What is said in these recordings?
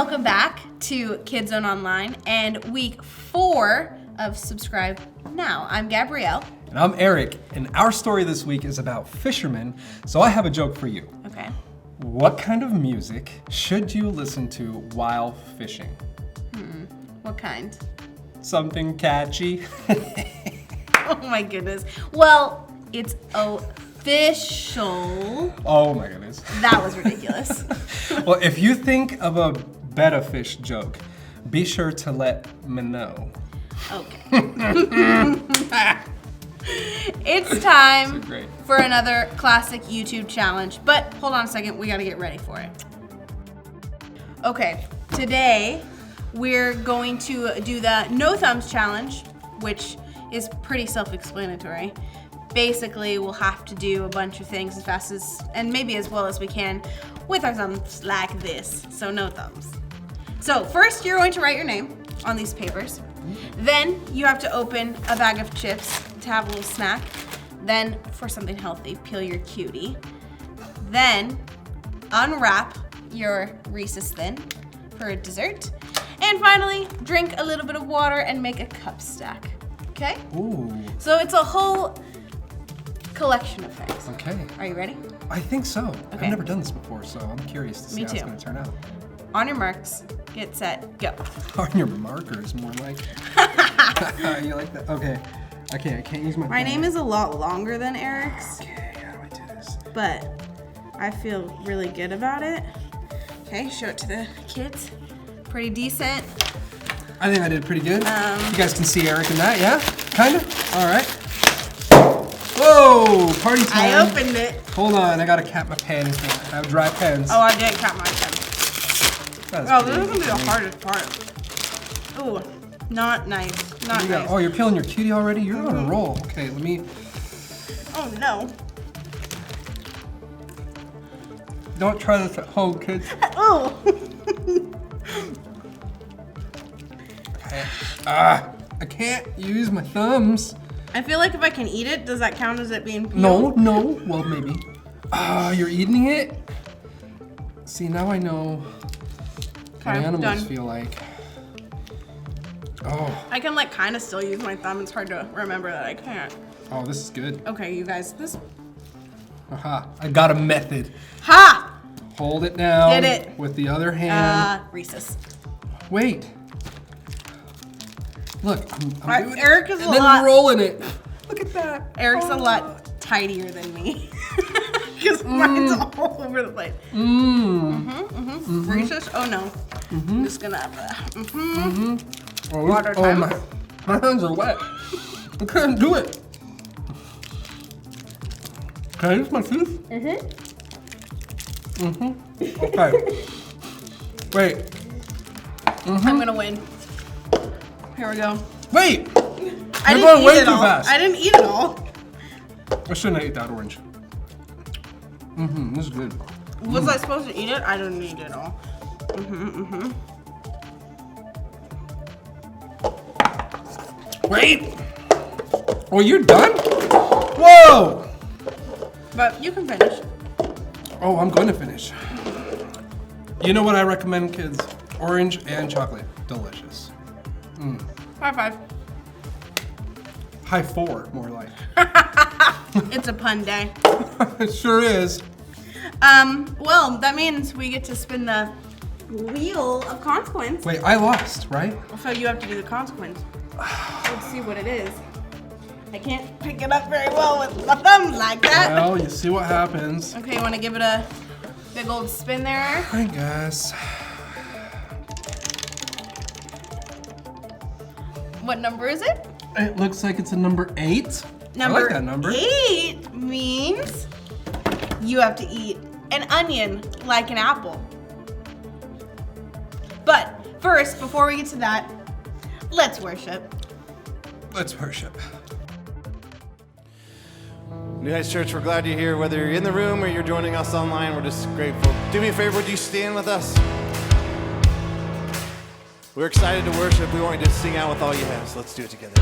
Welcome back to Kids Zone Online and week 4 of Subscribe Now. I'm Gabrielle. And I'm Eric, and our story this week is about fishermen, so I have a joke for you. Okay. What kind of music should you listen to while fishing? What kind? Something catchy. Oh my goodness. Well, it's official. Oh my goodness. That was ridiculous. Well, if you think of a betta fish joke, be sure to let me know. Okay. It's time Great. for another classic YouTube challenge, but hold on a second, we gotta get ready for it. Okay, today we're going to do the no thumbs challenge, which is pretty self-explanatory. Basically, we'll have to do a bunch of things as fast as, and maybe as well as we can, with our thumbs like this, so no thumbs. So first, you're going to write your name on these papers. Then you have to open a bag of chips to have a little snack. Then, for something healthy, peel your cutie. Then unwrap your Reese's Thin for a dessert. And finally, drink a little bit of water and make a cup stack. Okay? Ooh, So it's a whole collection of things. okay. Are you ready? I think so. Okay. I've never done this before, so I'm curious to see Me how it's too. going to turn out. On your marks, get set, go. On your markers, more like. You like that? Okay. I can't use my My name is a lot longer than Eric's, Okay, how do I do this? but I feel really good about it. Okay, show it to the kids. Pretty decent. I think I did pretty good. Um, You guys can see Eric in that, yeah? Kinda? Alright. Whoa! Party time. I opened it. Hold on, I gotta cap my pens. I have dry pens. Oh, I didn't cut my pen. That's Oh, pretty this is gonna be the easy. hardest part. Ooh, not nice. Not You got- nice. Oh, you're peeling your cutie already? You're on a roll. Okay, let me. Oh no. Don't try this at home, kids. Oh. Okay. I can't use my thumbs. I feel like if I can eat it, does that count as it being peeled? No. Well, maybe. You're eating it? See, now I know what Okay, animals done. feel like. Oh, I can like kind of still use my thumb. It's hard to remember that I can't. oh, this is good. Okay, you guys, this. Aha, I got a method. Ha! Hold it down. Get it. With the other hand. Reese's. Wait. All I'm doing Eric is it, a and then lot. rolling it. Look at that. Eric's a lot tidier than me. Because mine's all over the place. Reese's? Oh no. I'm just gonna have Oh, Water oh time. my hands are wet. I can't do it. Can I use my teeth? Okay. Wait. I'm gonna win. Here we go. Wait. I You're didn't going eat way it too all. fast. I didn't eat it all. I shouldn't have ate that orange. This is good. Was I supposed to eat it? I didn't eat it all. Wait. Oh, you're done? Whoa. But you can finish. Oh, I'm going to finish. You know what I recommend, kids? Orange and chocolate. Delicious. High five. High 4, more like. It's a pun day. It sure is. Well, that means we get to spin the wheel of consequence. Wait, I lost, right? So you have to do the consequence. Let's see what it is. I can't pick it up very well with my thumbs like that. Well, you see what happens. Okay, you want to give it a big old spin there? I guess. What number is it? It looks like it's a number 8. Number I like that number. 8 means you have to eat an onion like an apple. But first, before we get to that, let's worship. Let's worship. New Heights Church, we're glad you're here. Whether you're in the room or you're joining us online, we're just grateful. Do me a favor, would you stand with us? We're excited to worship. We want you to sing out with all you have, so let's do it together.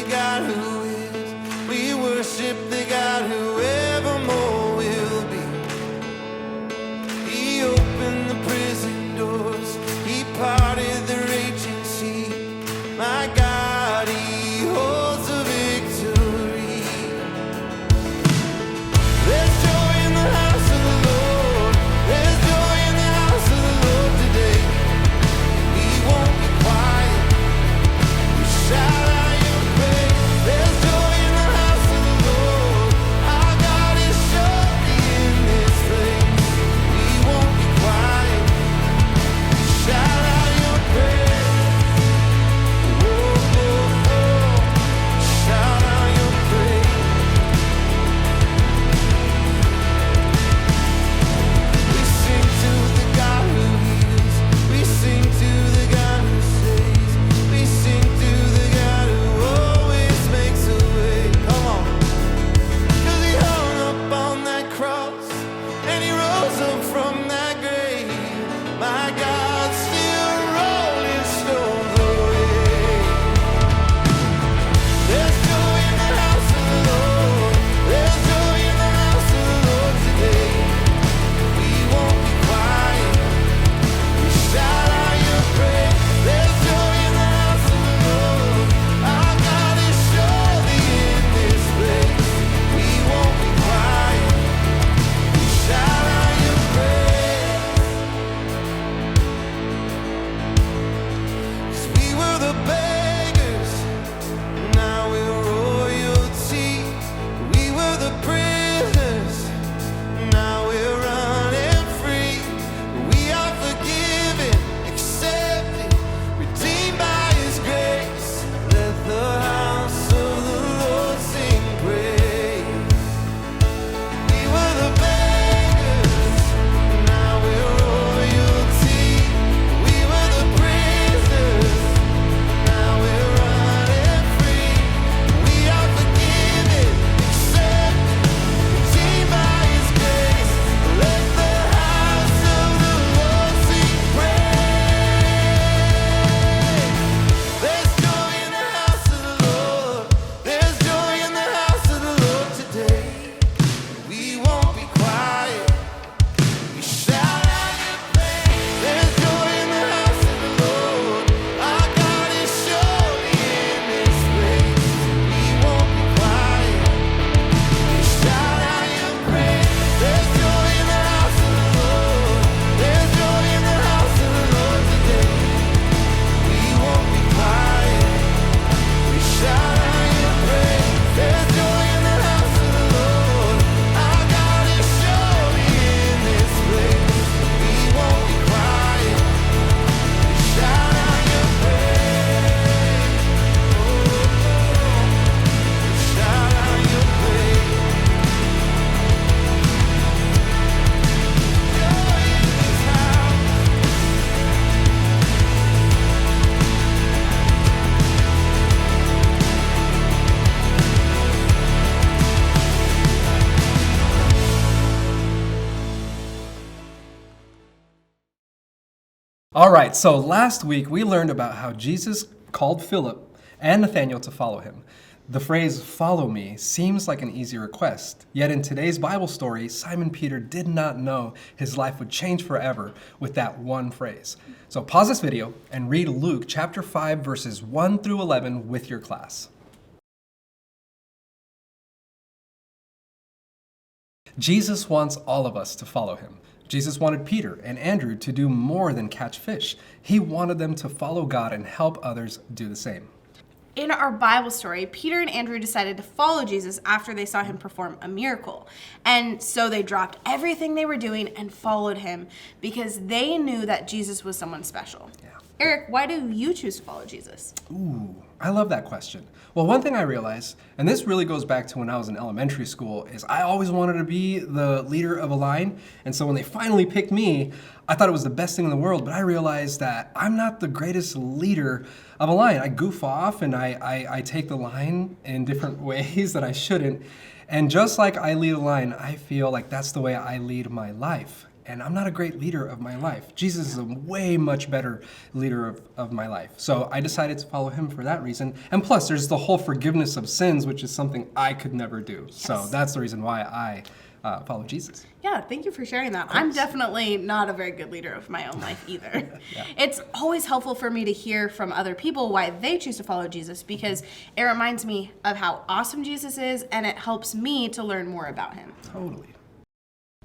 God who is. We worship the God who evermore will be. He opened the prison doors. He parted the raging sea. My God, He holds the victory. There's joy in the house of the Lord. There's joy in the house of the Lord today. We won't be quiet. We shout out your praise. There's joy in the house of the Lord. Our God is surely in this place. We won't be quiet. We shout out your praise. Oh, oh, oh. Shout out your praise. We sing to the God who heals. We sing to the God who saves. We sing to the God who always makes a way. Come on. 'Cause He hung up on that cross and He rose up from that grave. My God, still rolling stones away. There's joy in the house of the Lord. There's joy in the house of the Lord today. We won't be quiet. We shout out your praise. There's joy in the house of the Lord. Our God is surely in this place. We won't be quiet. We shout out your praise. 'Cause we were the beggars, now we're royalty. We were the prisoners, now we're running free. We are forgiven, accepted, redeemed by His grace. Let the house of the Lord sing praise. We were the beggars, now we're royalty. We were the prisoners, now we're running free. We are forgiven, accepted, redeemed by His grace. Let the house of the Lord sing praise. There's joy in the house of the Lord. There's joy in the house of the Lord today. We won't be quiet. We shout out your praise. There's joy in the house of the Lord. Our God is surely in this place. We won't be quiet. We shout out your praise. There's joy in the house of the Lord. There's joy in the house of the Lord today. We won't be quiet. We shout out your praise. There's joy in the house of the Lord. Our God is surely in this place. We won't be quiet. We shout out your praise. Oh, we shout out your praise. Joy in this house. All right, so last week we learned about how Jesus called Philip and Nathanael to follow him. The phrase, "follow me," seems like an easy request. Yet in today's Bible story, Simon Peter did not know his life would change forever with that one phrase. So pause this video and read Luke chapter 5, verses 1 through 11 with your class. Jesus wants all of us to follow him. Jesus wanted Peter and Andrew to do more than catch fish. He wanted them to follow God and help others do the same. In our Bible story, Peter and Andrew decided to follow Jesus after they saw him perform a miracle. And so they dropped everything they were doing and followed him because they knew that Jesus was someone special. Yeah. Eric, why do you choose to follow Jesus? Ooh, I love that question. Well, one thing I realized, and this really goes back to when I was in elementary school, is I always wanted to be the leader of a line. And so when they finally picked me, I thought it was the best thing in the world, but I realized that I'm not the greatest leader of a line. I goof off and I take the line in different ways that I shouldn't. And just like I lead a line, I feel like that's the way I lead my life. and I'm not a great leader of my life. Jesus is a way much better leader of my life. So I decided to follow him for that reason. And plus, there's the whole forgiveness of sins, which is something I could never do. So that's the reason why I follow Jesus. Yeah, thank you for sharing that. I'm definitely not a very good leader of my own life either. It's always helpful for me to hear from other people why they choose to follow Jesus, because it reminds me of how awesome Jesus is, and it helps me to learn more about him. Totally.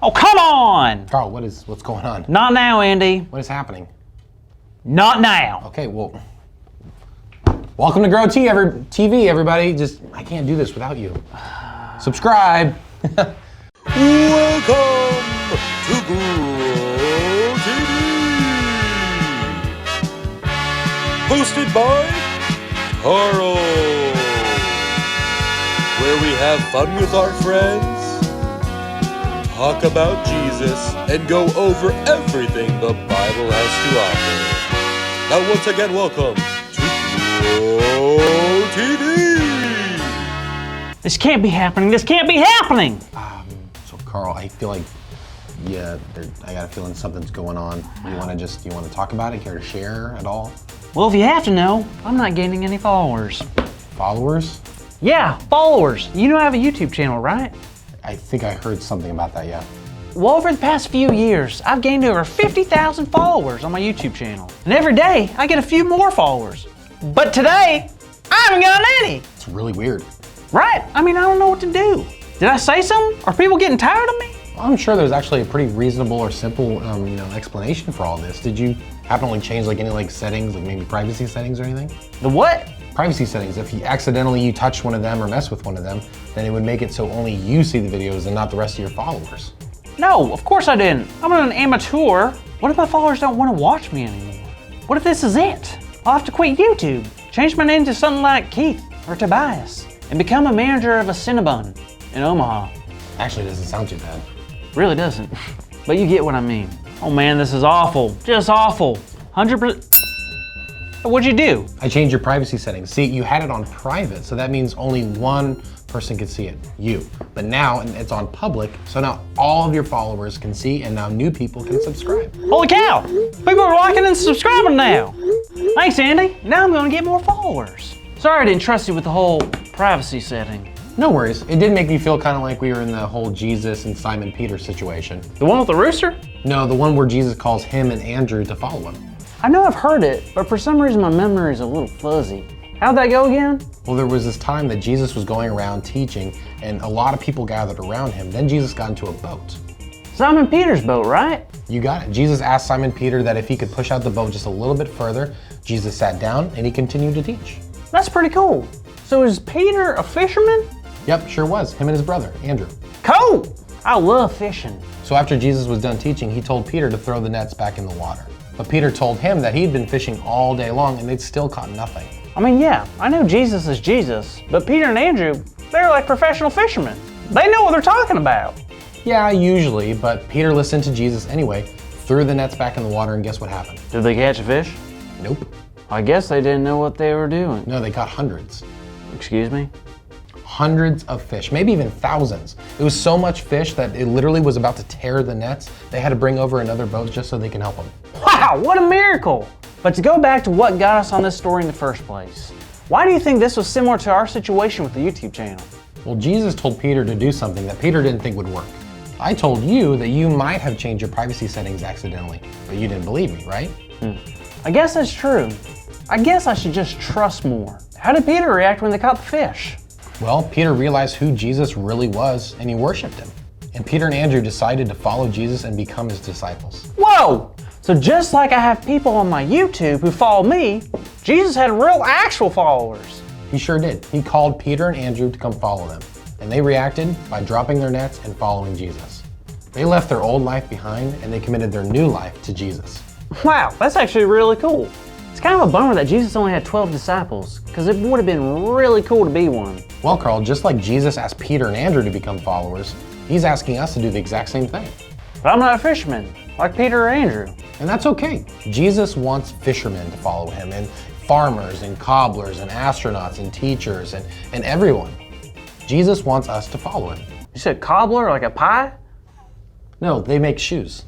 Oh, come on! Carl, what's going on? Not now, Andy. What is happening? Not now. Okay, well, welcome to Grow TV, everybody. I can't do this without you. Subscribe. Welcome to Grow TV. Hosted by Carl, where we have fun with our friends, talk about Jesus, and go over everything the Bible has to offer. Now, once again, welcome to Grow TV. This can't be happening. This can't be happening. So, Carl, I feel like, I got a feeling something's going on. You want to talk about it? Care to share at all? Well, if you have to know, I'm not gaining any followers. Followers? Yeah, followers. You know I have a YouTube channel, right? I think I heard something about that, yeah. Well, over the past few years, I've gained over 50,000 followers on my YouTube channel. And every day, I get a few more followers. But today, I haven't gotten any. It's really weird. Right? I mean, I don't know what to do. Did I say something? Are people getting tired of me? I'm sure there's actually a pretty reasonable or simple, explanation for all this. Did you happen to change any settings, like maybe privacy settings or anything? The what? Privacy settings. If you touch one of them or mess with one of them, then it would make it so only you see the videos and not the rest of your followers. No, of course I didn't. I'm an amateur. What if my followers don't want to watch me anymore? What if this is it? I'll have to quit YouTube, change my name to something like Keith or Tobias, and become a manager of a Cinnabon in Omaha. Actually, it doesn't sound too bad. Really doesn't. But you get what I mean. Oh man, this is awful. Just awful. 100%. What'd you do? I changed your privacy settings. See, you had it on private, so that means only one person could see it, you. But now it's on public, so now all of your followers can see, and now new people can subscribe. Holy cow! People are liking and subscribing now. Thanks, Andy. Now I'm gonna get more followers. Sorry I didn't trust you with the whole privacy setting. No worries. It did make me feel kind of like we were in the whole Jesus and Simon Peter situation. The one with the rooster? No, the one where Jesus calls him and Andrew to follow him. I know I've heard it, but for some reason my memory is a little fuzzy. How'd that go again? Well, there was this time that Jesus was going around teaching, and a lot of people gathered around him. Then Jesus got into a boat. Simon Peter's boat, right? You got it. Jesus asked Simon Peter that if he could push out the boat just a little bit further. Jesus sat down and he continued to teach. That's pretty cool. So is Peter a fisherman? Yep, sure was. Him and his brother, Andrew. Cool! I love fishing. So after Jesus was done teaching, he told Peter to throw the nets back in the water. But Peter told him that he'd been fishing all day long and they'd still caught nothing. I mean, yeah, I know Jesus is Jesus, but Peter and Andrew, they're like professional fishermen. They know what they're talking about. Yeah, usually, but Peter listened to Jesus anyway, threw the nets back in the water, and guess what happened? Did they catch a fish? Nope. I guess they didn't know what they were doing. No, they caught hundreds. Excuse me? Hundreds of fish, maybe even thousands. It was so much fish that it literally was about to tear the nets. They had to bring over another boat just so they can help them. Wow, what a miracle! But to go back to what got us on this story in the first place, why do you think this was similar to our situation with the YouTube channel? Well, Jesus told Peter to do something that Peter didn't think would work. I told you that you might have changed your privacy settings accidentally, but you didn't believe me, right? I guess that's true. I guess I should just trust more. How did Peter react when they caught the fish? Well, Peter realized who Jesus really was and he worshiped him. And Peter and Andrew decided to follow Jesus and become his disciples. Whoa! So just like I have people on my YouTube who follow me, Jesus had real actual followers. He sure did. He called Peter and Andrew to come follow them. And they reacted by dropping their nets and following Jesus. They left their old life behind and they committed their new life to Jesus. Wow, that's actually really cool. It's kind of a bummer that Jesus only had 12 disciples, because it would have been really cool to be one. Well, Carl, just like Jesus asked Peter and Andrew to become followers, he's asking us to do the exact same thing. But I'm not a fisherman, like Peter or Andrew. And that's okay. Jesus wants fishermen to follow him, and farmers, and cobblers, and astronauts, and teachers, and everyone. Jesus wants us to follow him. You said cobbler, like a pie? No, they make shoes.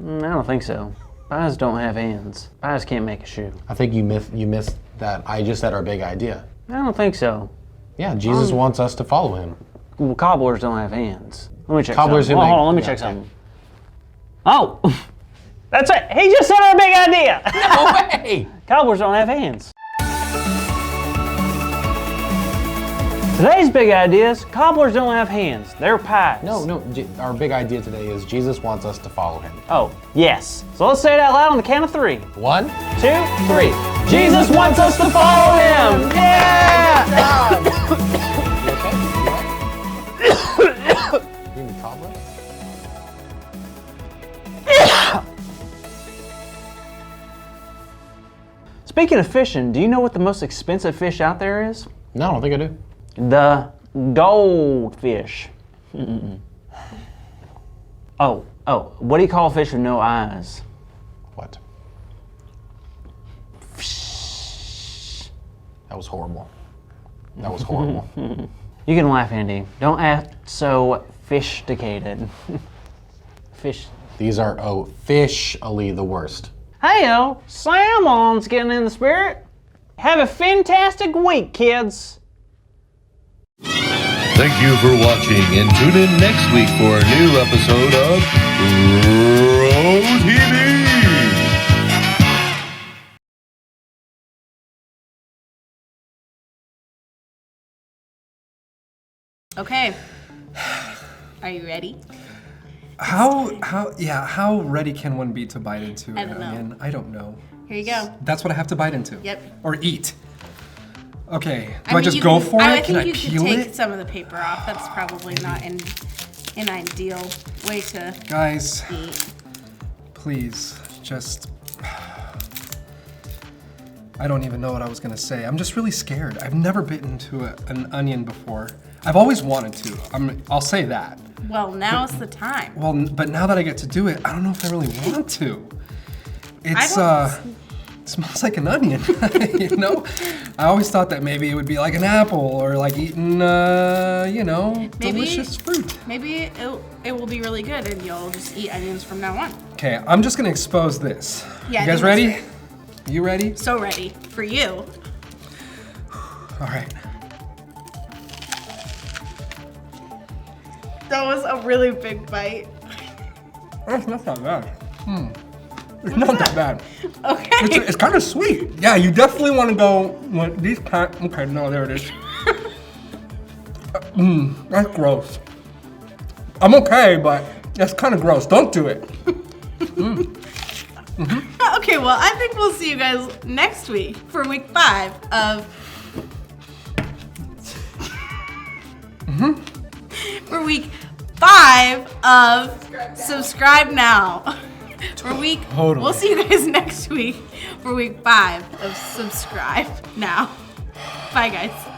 I don't think so. Pies don't have hands. Pies can't make a shoe. I think you missed that. I just said our big idea. I don't think so. Yeah, Jesus wants us to follow him. Well, cobblers don't have hands. Let me check Cobblers something. who make- Hold on, let me yeah, check yeah. something. Oh! That's it! He just said our big idea! No way! Cobblers don't have hands. Today's big idea is cobblers don't have hands. They're pies. No. Our big idea today is Jesus wants us to follow him. Oh, yes. So let's say it out loud on the count of 3. 1, 2, 3. Jesus wants us to follow him! Yeah! You need cobbler? Speaking of fishing, do you know what the most expensive fish out there is? No, I don't think I do. The goldfish. Oh, what do you call a fish with no eyes? What? That was horrible. That was horrible. You can laugh, Andy. Don't act so fish-dicated. Fish. These are officially the worst. Hey-o, salmon's getting in the spirit. Have a fantastic week, kids. Thank you for watching and tune in next week for a new episode of Bro TV. Okay. Are you ready? How ready can one be to bite into I an don't know. onion? I don't know. Here you go. That's what I have to bite into. Yep. Or eat. Okay. Do I, mean, just you go can- for I it? Can think I you peel could take it? some of the paper off. That's probably not an ideal way to Guys, eat. please, just... I don't even know what I was gonna say. I'm just really scared. I've never bitten into an onion before. I've always wanted to. I'll say that. Well, now's the time. Well, but now that I get to do it, I don't know if I really want to. It's don't- it smells like an onion, you know? I always thought that maybe it would be like an apple or like eating, delicious fruit. Maybe it will be really good and you'll just eat onions from now on. Okay, I'm just gonna expose this. Yeah, I You guys think that's ready? You ready? So ready for you. All right. That was a really big bite. That's not that bad. It's not that bad. Okay. It's kind of sweet. Yeah, you definitely want to go with these kind. Okay, no, there it is. That's gross. I'm okay, but that's kind of gross. Don't do it. Okay, well, I think we'll see you guys next week for week 5 of. For week 5 of Subscribe Now. For week. Totally. We'll see you guys next week for week 5 of Subscribe Now. Bye, guys.